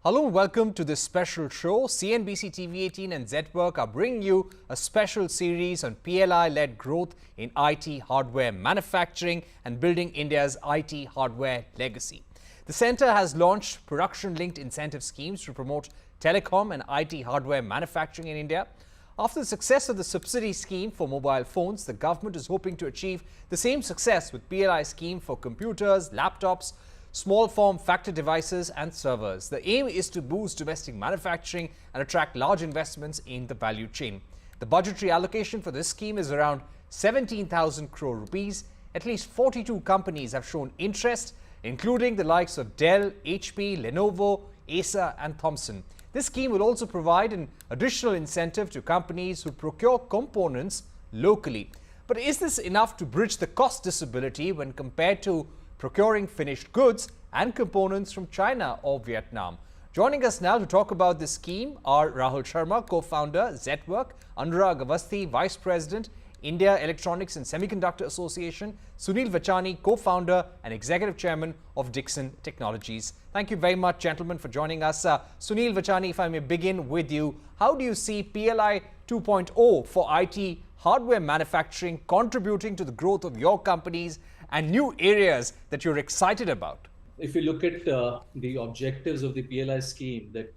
Hello and welcome to this special show. CNBC TV18 and Zetwerk are bringing you a special series on PLI Led Growth in IT hardware manufacturing and building India's IT hardware legacy. The centre has launched production-linked incentive schemes to promote telecom and IT hardware manufacturing in India. After the success of the subsidy scheme for mobile phones, the government is hoping to achieve the same success with PLI scheme for computers, laptops, small form factor devices and servers. The aim is to boost domestic manufacturing and attract large investments in the value chain. The budgetary allocation for this scheme is around 17,000 crore rupees. At least 42 companies have shown interest, including the likes of Dell, HP, Lenovo, Acer and Thomson. This scheme will also provide an additional incentive to companies who procure components locally. But is this enough to bridge the cost disparity when compared to procuring finished goods and components from China or Vietnam? Joining us now to talk about this scheme are Rahul Sharma, co-founder, Zetwerk; Anurag Avasthi, Vice President, India Electronics and Semiconductor Association; Sunil Vachani, co-founder and Executive Chairman of Dixon Technologies. Thank you very much, gentlemen, for joining us. Sunil Vachani, if I may begin with you, how do you see PLI 2.0 for IT hardware manufacturing contributing to the growth of your companies and new areas that you're excited about? If you look at the objectives of the PLI scheme, that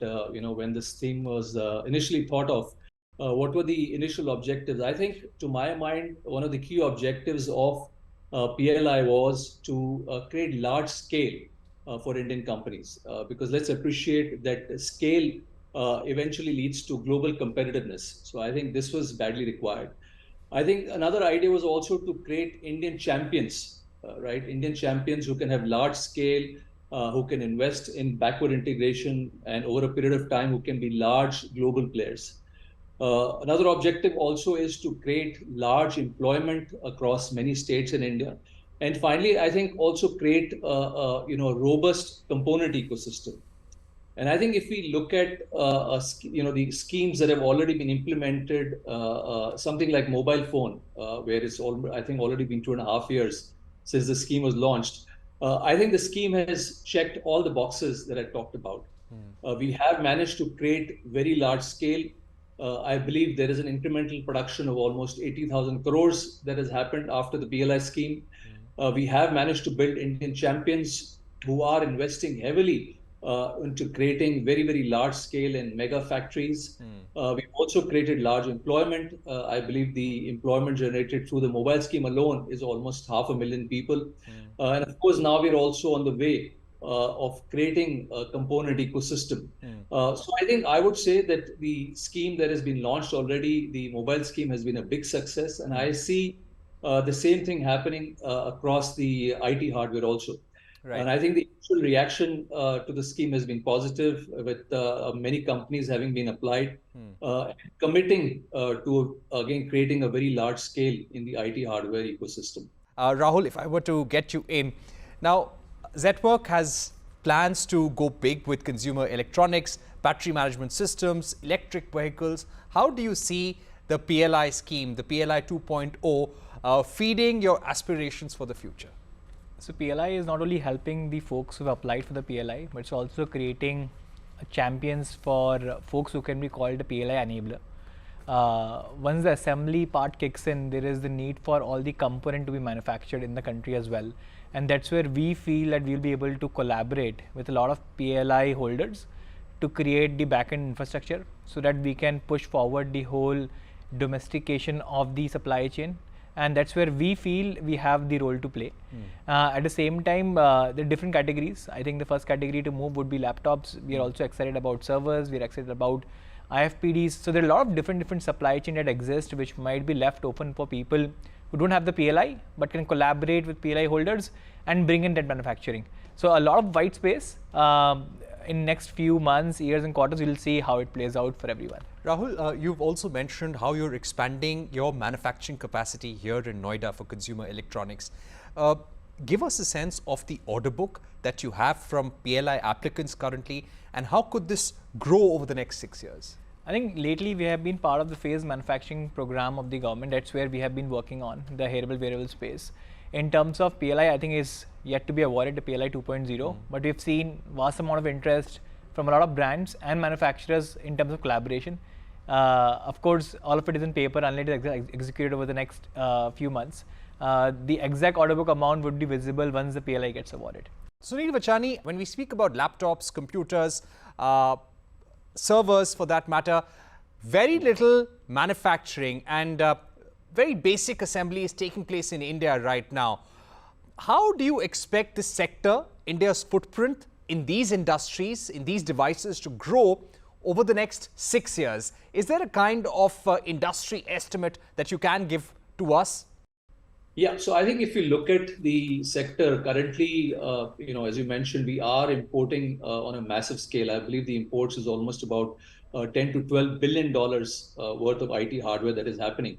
when this scheme was initially thought of, what were the initial objectives? I think, to my mind, one of the key objectives of PLI was to create large scale for Indian companies, because let's appreciate that scale eventually leads to global competitiveness. So I think this was badly required. I think another idea was also to create Indian champions, right? Indian champions who can have large scale, who can invest in backward integration, and over a period of time who can be large global players. Another objective also is to create large employment across many states in India. And finally, I think also create a robust component ecosystem. And I think if we look at the schemes that have already been implemented, something like mobile phone, where it's I think already been 2.5 years since the scheme was launched. I think the scheme has checked all the boxes that I talked about. We have managed to create very large scale. I believe there is an incremental production of almost 80,000 crores that has happened after the PLI scheme. We have managed to build Indian champions who are investing heavily into creating very, very large scale and mega factories. We've also created large employment. I believe the employment generated through the mobile scheme alone is almost 500,000 people. And of course, now we're also on the way of creating a component ecosystem. So I think I would say that the scheme that has been launched already, the mobile scheme, has been a big success. And I see the same thing happening across the IT hardware also. Right. And I think the initial reaction to the scheme has been positive, with many companies having been applied, committing to, again, creating a very large scale in the IT hardware ecosystem. Rahul, if I were to get you in. Now, Zetwerk has plans to go big with consumer electronics, battery management systems, electric vehicles. How do you see the PLI scheme, the PLI 2.0, feeding your aspirations for the future? So PLI is not only helping the folks who have applied for the PLI, but it's also creating champions for folks who can be called a PLI enabler. Once the assembly part kicks in, there is the need for all the component to be manufactured in the country as well. And that's where we feel that we'll be able to collaborate with a lot of PLI holders to create the backend infrastructure so that we can push forward the whole domestication of the supply chain. And that's where we feel we have the role to play. At the same time, there are different categories. I think the first category to move would be laptops. We are also excited about servers. We are excited about IFPDs. So there are a lot of different supply chain that exist, which might be left open for people who don't have the PLI, but can collaborate with PLI holders and bring in that manufacturing. So a lot of white space. In next few months, years and quarters, we'll see how it plays out for everyone. Rahul, you've also mentioned how you're expanding your manufacturing capacity here in Noida for consumer electronics. Give us a sense of the order book that you have from PLI applicants currently, and how could this grow over the next 6 years? I think lately we have been part of the phased manufacturing program of the government. That's where we have been working on the hearable wearable space. In terms of PLI, I think is yet to be awarded the PLI 2.0, but we've seen vast amount of interest from a lot of brands and manufacturers in terms of collaboration. Of course, all of it is in paper unless it is executed over the next few months. The exact order book amount would be visible once the PLI gets awarded. Sunil Vachani, when we speak about laptops, computers, servers for that matter, very little manufacturing and very basic assembly is taking place in India right now. How do you expect this sector, India's footprint in these industries, in these devices to grow over the next 6 years? Is there a kind of industry estimate that you can give to us? Yeah, so I think if you look at the sector currently, as you mentioned, we are importing on a massive scale. I believe the imports is almost about $10 to $12 billion worth of IT hardware that is happening.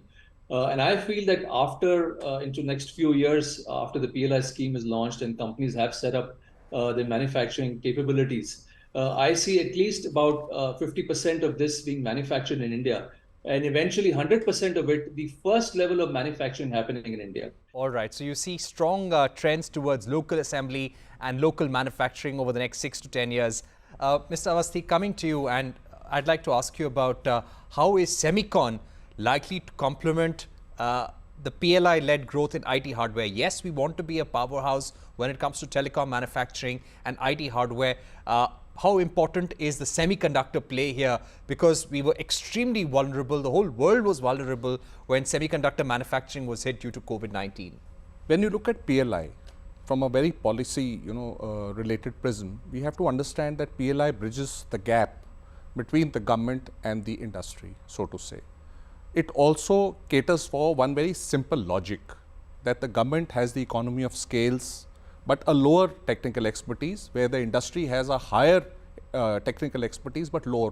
And I feel that after into next few years, after the PLI scheme is launched and companies have set up their manufacturing capabilities, I see at least about 50% of this being manufactured in India. And eventually 100% of it, the first level of manufacturing happening in India. All right. So you see strong trends towards local assembly and local manufacturing over the next 6 to 10 years. Mr. Awasthi, coming to you, and I'd like to ask you about how is Semicon likely to complement the PLI led growth in IT hardware? Yes, we want to be a powerhouse when it comes to telecom manufacturing and IT hardware. How important is the semiconductor play here? Because we were extremely vulnerable, the whole world was vulnerable when semiconductor manufacturing was hit due to COVID-19. When you look at PLI from a very policy related prism, we have to understand that PLI bridges the gap between the government and the industry, so to say. It also caters for one very simple logic, that the government has the economy of scales but a lower technical expertise, where the industry has a higher technical expertise but lower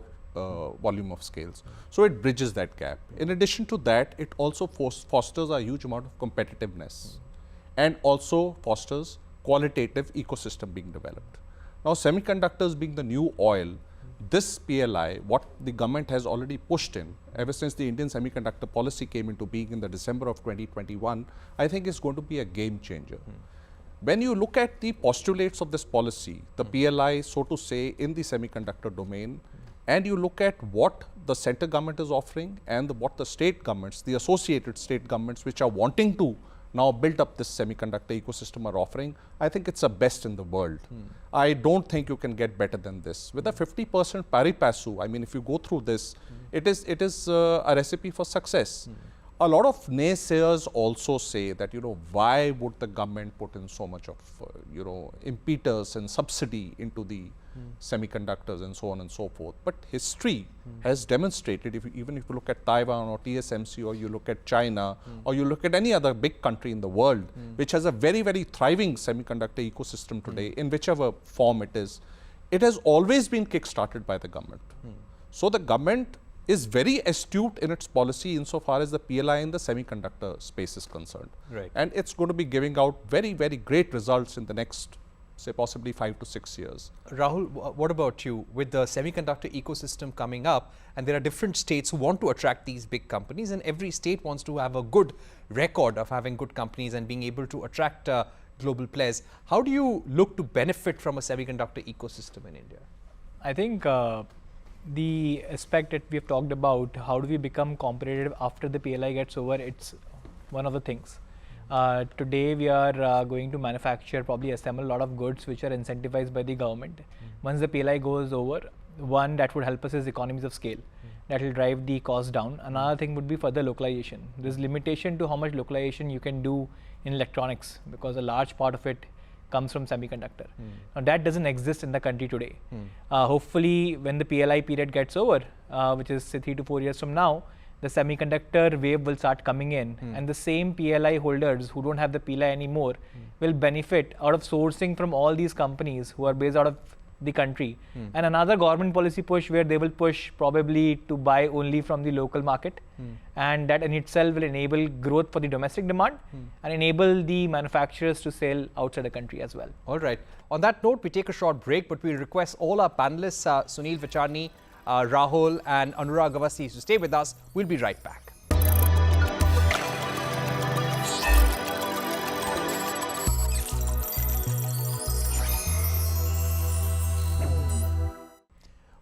volume of scales. So it bridges that gap. In addition to that, it also fosters a huge amount of competitiveness and also fosters qualitative ecosystem being developed. Now, semiconductors being the new oil, this PLI, what the government has already pushed in ever since the Indian semiconductor policy came into being in the December of 2021, I think is going to be a game changer. When you look at the postulates of this policy, the PLI, so to say, in the semiconductor domain, and you look at what the center government is offering and what the state governments, the associated state governments which are wanting to now build up this semiconductor ecosystem are offering, I think it's the best in the world. I don't think you can get better than this. With a 50% pari passu, I mean, if you go through this, it is a recipe for success. A lot of naysayers also say that, why would the government put in so much of, impetus and subsidy into the semiconductors and so on and so forth. But history has demonstrated, even if you look at Taiwan or TSMC, or you look at China, or you look at any other big country in the world, which has a very, very thriving semiconductor ecosystem today, in whichever form it has always been kick-started by the government. So the government is very astute in its policy insofar as the PLI in the semiconductor space is concerned. Right. And it's going to be giving out very, very great results in the next, say, possibly 5 to 6 years. Rahul, what about you? With the semiconductor ecosystem coming up, and there are different states who want to attract these big companies, and every state wants to have a good record of having good companies and being able to attract global players. How do you look to benefit from a semiconductor ecosystem in India? I think the aspect that we have talked about, how do we become competitive after the PLI gets over, it's one of the things. Today we are going to manufacture, probably assemble a lot of goods which are incentivized by the government. Once the PLI goes over, one that would help us is economies of scale. That will drive the cost down. Another thing would be further localization. There's limitation to how much localization you can do in electronics, because a large part of it comes from semiconductor. Now that doesn't exist in the country today. Hopefully when the PLI period gets over, which is say 3 to 4 years from now, the semiconductor wave will start coming in, and the same PLI holders who don't have the PLI anymore will benefit out of sourcing from all these companies who are based out of the country. And another government policy push where they will push probably to buy only from the local market, and that in itself will enable growth for the domestic demand and enable the manufacturers to sell outside the country as well. All right. On that note, we take a short break, but we request all our panelists, Sunil Vachani, Rahul and Anurag Awasthi, to stay with us. We'll be right back.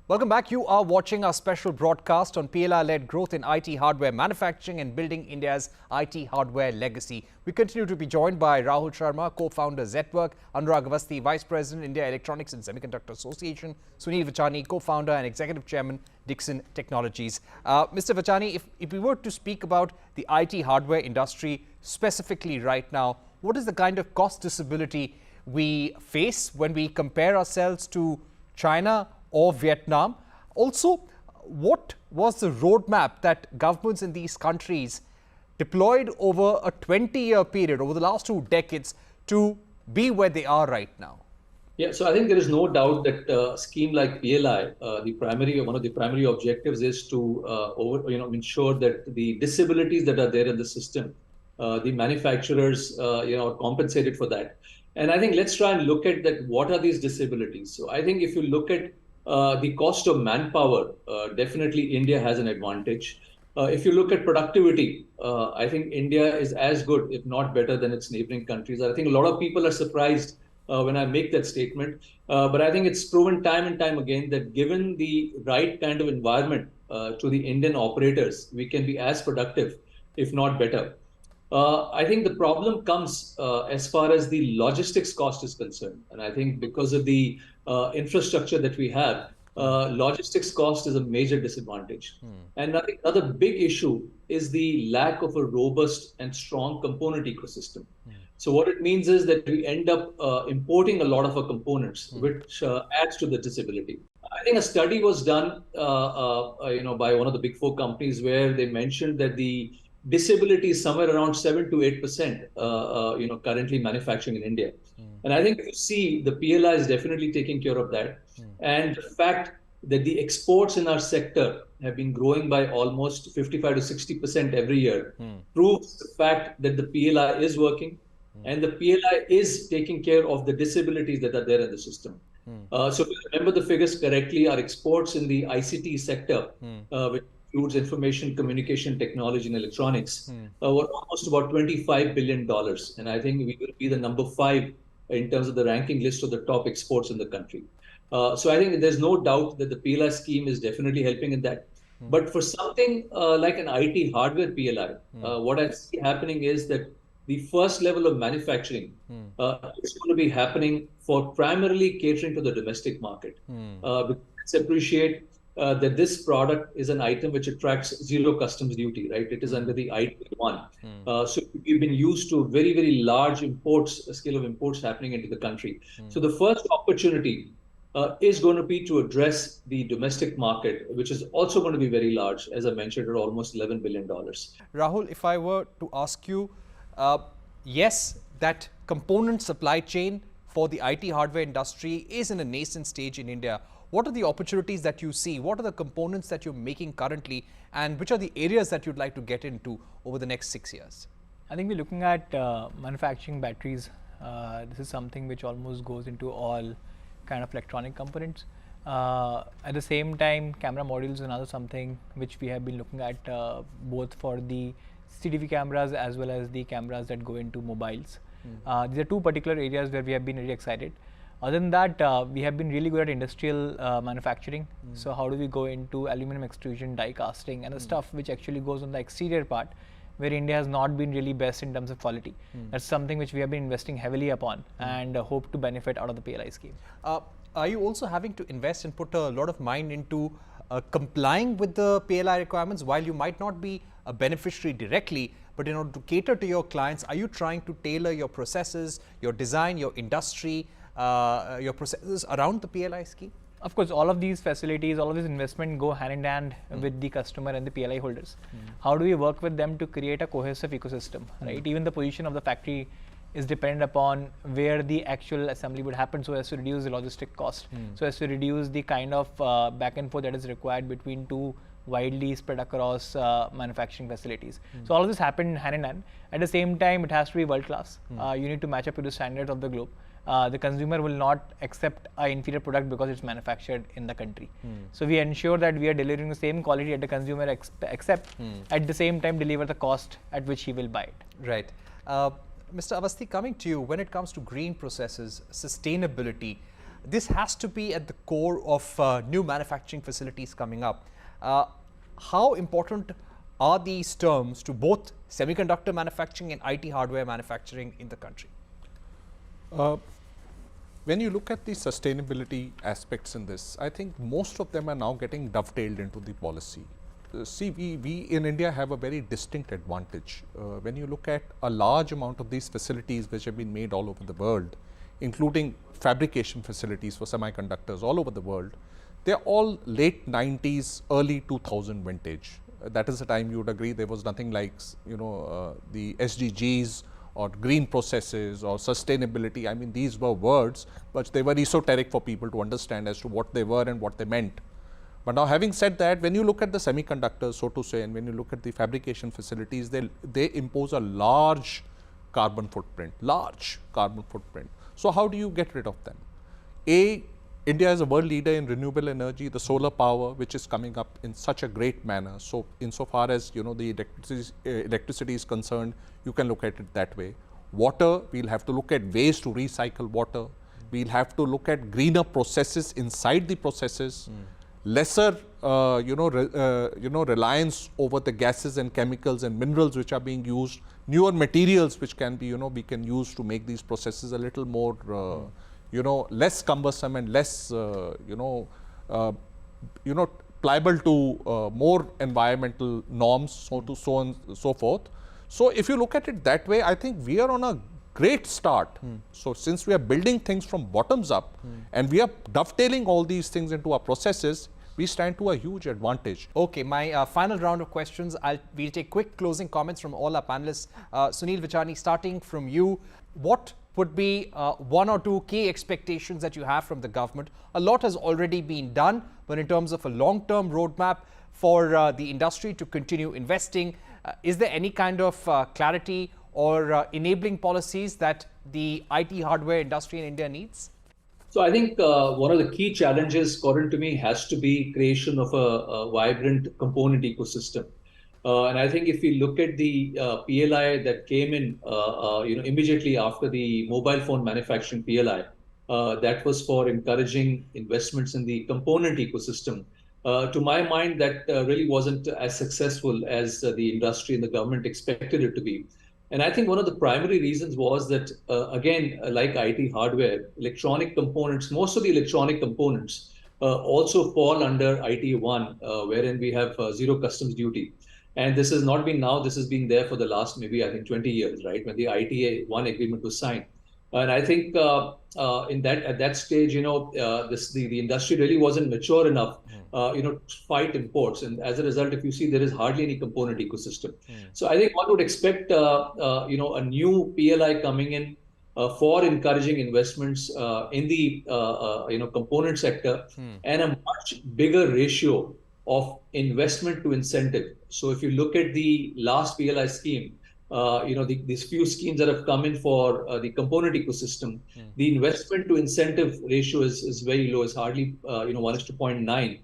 Welcome back. You are watching our special broadcast on PLI-led growth in IT hardware manufacturing and building India's IT hardware legacy. We continue to be joined by Rahul Sharma, co-founder Zetwerk, Anurag Avasthi, Vice President, India Electronics and Semiconductor Association, Sunil Vachani, co-founder and Executive Chairman, Dixon Technologies. Mr. Vachani, if we were to speak about the IT hardware industry specifically right now, what is the kind of cost disability we face when we compare ourselves to China or Vietnam? Also, what was the roadmap that governments in these countries deployed over a 20-year period, over the last 2 decades, to be where they are right now? Yeah, so I think there is no doubt that a scheme like PLI, one of the primary objectives is to ensure that the disabilities that are there in the system, the manufacturers, are compensated for that. And I think let's try and look at that. What are these disabilities? So I think if you look at the cost of manpower, definitely India has an advantage. If you look at productivity, I think India is as good, if not better, than its neighboring countries. I think a lot of people are surprised when I make that statement. But I think it's proven time and time again that given the right kind of environment to the Indian operators, we can be as productive, if not better. I think the problem comes as far as the logistics cost is concerned. And I think because of the infrastructure that we have, logistics cost is a major disadvantage. And I think another big issue is the lack of a robust and strong component ecosystem. So what it means is that we end up importing a lot of our components, which adds to the disability. I think a study was done, by one of the big 4 companies where they mentioned that the disability is somewhere around 7 to 8%, currently manufacturing in India. And I think you see the PLI is definitely taking care of that. And the fact that the exports in our sector have been growing by almost 55 to 60% every year proves the fact that the PLI is working and the PLI is taking care of the disabilities that are there in the system. So if you remember the figures correctly, our exports in the ICT sector, which includes information, communication, technology, and electronics, were almost about $25 billion. And I think we will be the number 5 in terms of the ranking list of the top exports in the country. So I think there's no doubt that the PLI scheme is definitely helping in that. But for something like an IT hardware PLI, what I see happening is that the first level of manufacturing is going to be happening for primarily catering to the domestic market. Let's appreciate that this product is an item which attracts 0 customs duty, right? It is under the IT1. So we've been used to very, very large imports, a scale of imports happening into the country. So the first opportunity is going to be to address the domestic market, which is also going to be very large, as I mentioned, at almost $11 billion. Rahul, if I were to ask you, yes, that component supply chain for the IT hardware industry is in a nascent stage in India. What are the opportunities that you see? What are the components that you're making currently? And which are the areas that you'd like to get into over the next 6 years? I think we're looking at manufacturing batteries. This is something which almost goes into all kind of electronic components. At the same time, camera modules is another something which we have been looking at both for the CCTV cameras as well as the cameras that go into mobiles. These are 2 particular areas where we have been really excited. Other than that, we have been really good at industrial manufacturing. So how do we go into aluminum extrusion, die casting, and the stuff which actually goes on the exterior part, where India has not been really best in terms of quality. That's something which we have been investing heavily upon and hope to benefit out of the PLI scheme. Are you also having to invest and put a lot of mind into complying with the PLI requirements? While you might not be a beneficiary directly, but in order to cater to your clients, are you trying to tailor your processes, your design, your industry, your processes around the PLI scheme? Of course, all of these facilities, all of this investment go hand in hand with the customer and the PLI holders. How do we work with them to create a cohesive ecosystem, right? Even the position of the factory is dependent upon where the actual assembly would happen, so as to reduce the logistic cost, so as to reduce the kind of back and forth that is required between 2 widely spread across manufacturing facilities. So all of this happened hand in hand. At the same time, it has to be world class. You need to match up to the standards of the globe. The consumer will not accept an inferior product because it's manufactured in the country. So we ensure that we are delivering the same quality that the consumer accept, at the same time deliver the cost at which he will buy it. Right. Mr. Avasthi, coming to you, when it comes to green processes, sustainability, this has to be at the core of new manufacturing facilities coming up. How important are these terms to both semiconductor manufacturing and IT hardware manufacturing in the country? When you look at the sustainability aspects in this, I think most of them are now getting dovetailed into the policy. See, we in India have a very distinct advantage. When you look at a large amount of these facilities which have been made all over the world, including fabrication facilities for semiconductors all over the world, they're all late 90s, early 2000 vintage. That is the time you would agree there was nothing like, the SDGs or green processes or sustainability. I mean, these were words, but they were esoteric for people to understand as to what they were and what they meant. But now, having said that, when you look at the semiconductors, so to say, and when you look at the fabrication facilities, they impose a large carbon footprint, So how do you get rid of them? India is a world leader in renewable energy, the solar power, which is coming up in such a great manner. So insofar as the electricity is concerned, you can look at it that way. Water, we'll have to look at ways to recycle water. We'll have to look at greener processes inside the processes. Lesser, reliance over the gases and chemicals and minerals which are being used. Newer materials which can be, we can use to make these processes a little more, less cumbersome and less, pliable to more environmental norms, so on and so forth. So if you look at it that way, I think we are on a great start. So since we are building things from bottoms up and we are dovetailing all these things into our processes, we stand to a huge advantage. Okay, my final round of questions. We'll take quick closing comments from all our panelists. Sunil Vichani, starting from you, what would be one or two key expectations that you have from the government? A lot has already been done, but in terms of a long-term roadmap for the industry to continue investing, is there any kind of clarity or enabling policies that the IT hardware industry in India needs? So I think one of the key challenges, according to me, has to be creation of a vibrant component ecosystem. And I think if we look at the PLI that came in, immediately after the mobile phone manufacturing PLI, that was for encouraging investments in the component ecosystem. To my mind, that really wasn't as successful as the industry and the government expected it to be. And I think one of the primary reasons was that, again, like IT hardware, electronic components, most of the electronic components also fall under IT1, wherein we have zero customs duty. And this has not been now, this has been there for the last maybe, I think, 20 years, right, when the IT1 agreement was signed. And I think at that stage, the industry really wasn't mature enough, to fight imports. And as a result, if you see, there is hardly any component ecosystem. So I think one would expect, a new PLI coming in for encouraging investments in the, component sector and a much bigger ratio of investment to incentive. So if you look at the last PLI scheme, these few schemes that have come in for the component ecosystem, the investment to incentive ratio is very low. It's hardly 1:0.9.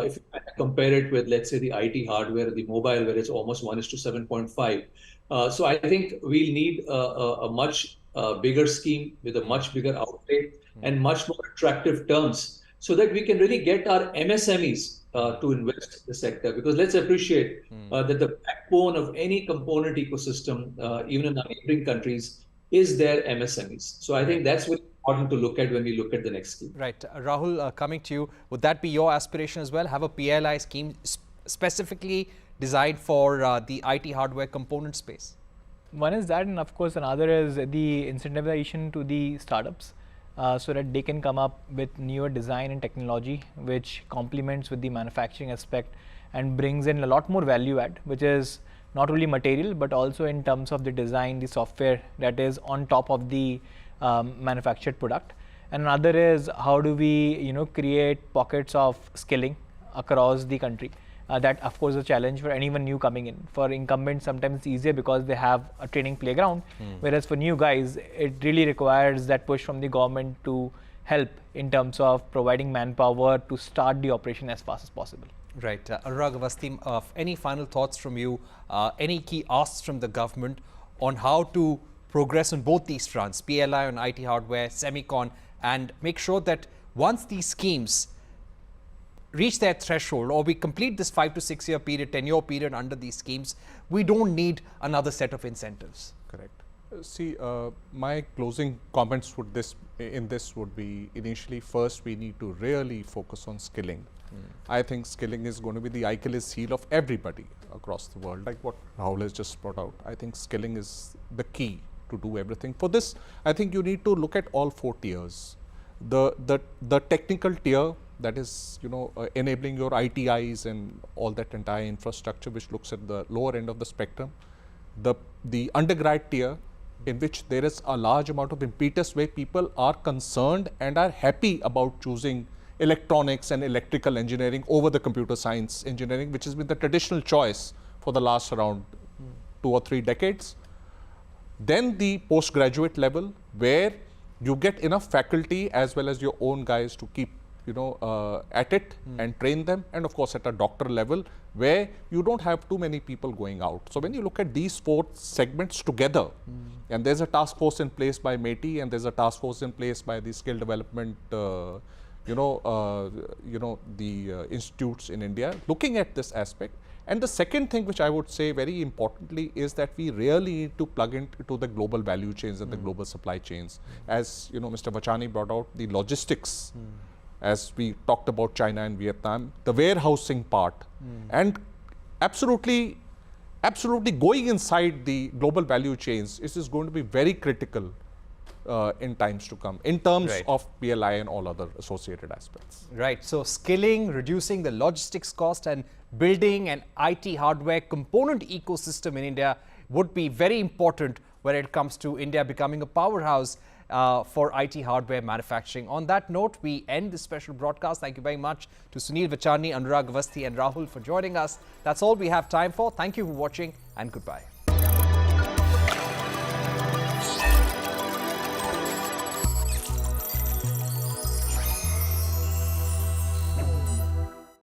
If you compare it with, let's say, the IT hardware, the mobile, where it's almost 1:7.5. So I think we'll need a much bigger scheme with a much bigger outlay and much more attractive terms, so that we can really get our MSMEs to invest in the sector. Because let's appreciate that the backbone of any component ecosystem, even in our neighboring countries, is their MSMEs. So I think that's very important to look at when we look at the next scheme. Right. Rahul, coming to you, would that be your aspiration as well? Have a PLI scheme specifically designed for the IT hardware component space? One is that, and of course another is the incentivization to the startups. So that they can come up with newer design and technology which complements with the manufacturing aspect and brings in a lot more value add, which is not only material but also in terms of the design, the software that is on top of the manufactured product. And another is how do we create pockets of skilling across the country. That of course is a challenge for anyone new coming in. For incumbents, sometimes it's easier because they have a training playground, whereas for new guys, it really requires that push from the government to help in terms of providing manpower to start the operation as fast as possible. Right. Anurag Awasthi, any final thoughts from you, any key asks from the government on how to progress on both these fronts, PLI on IT hardware, semicon, and make sure that once these schemes reach their threshold, or we complete this 5 to 6 year period, 10-year period under these schemes, we don't need another set of incentives. Correct. See, my closing comments would would be initially, first we need to really focus on skilling. I think skilling is going to be the Achilles heel of everybody across the world, like what Rahul has just brought out. I think skilling is the key to do everything. For this, I think you need to look at all 4 tiers. The technical tier, that is, enabling your ITIs and all that entire infrastructure, which looks at the lower end of the spectrum. The undergrad tier, in which there is a large amount of impetus where people are concerned and are happy about choosing electronics and electrical engineering over the computer science engineering, which has been the traditional choice for the last around 2 or 3 decades. Then the postgraduate level, where you get enough faculty as well as your own guys to keep at it and train them, and of course at a doctor level where you don't have too many people going out. So when you look at these 4 segments together, and there's a task force in place by METI, and there's a task force in place by the skill development the institutes in India, looking at this aspect. And the second thing which I would say very importantly is that we really need to plug into the global value chains and the global supply chains. As Mr. Vachani brought out the logistics, as we talked about China and Vietnam, the warehousing part, and absolutely going inside the global value chains is going to be very critical in times to come, in terms of PLI and all other associated aspects. Right. So skilling, reducing the logistics cost, and building an IT hardware component ecosystem in India would be very important when it comes to India becoming a powerhouse for IT hardware manufacturing. On that note, we end this special broadcast. Thank you very much to Sunil Vachani, Anurag Avasthi and Rahul for joining us. That's all we have time for. Thank you for watching, and goodbye.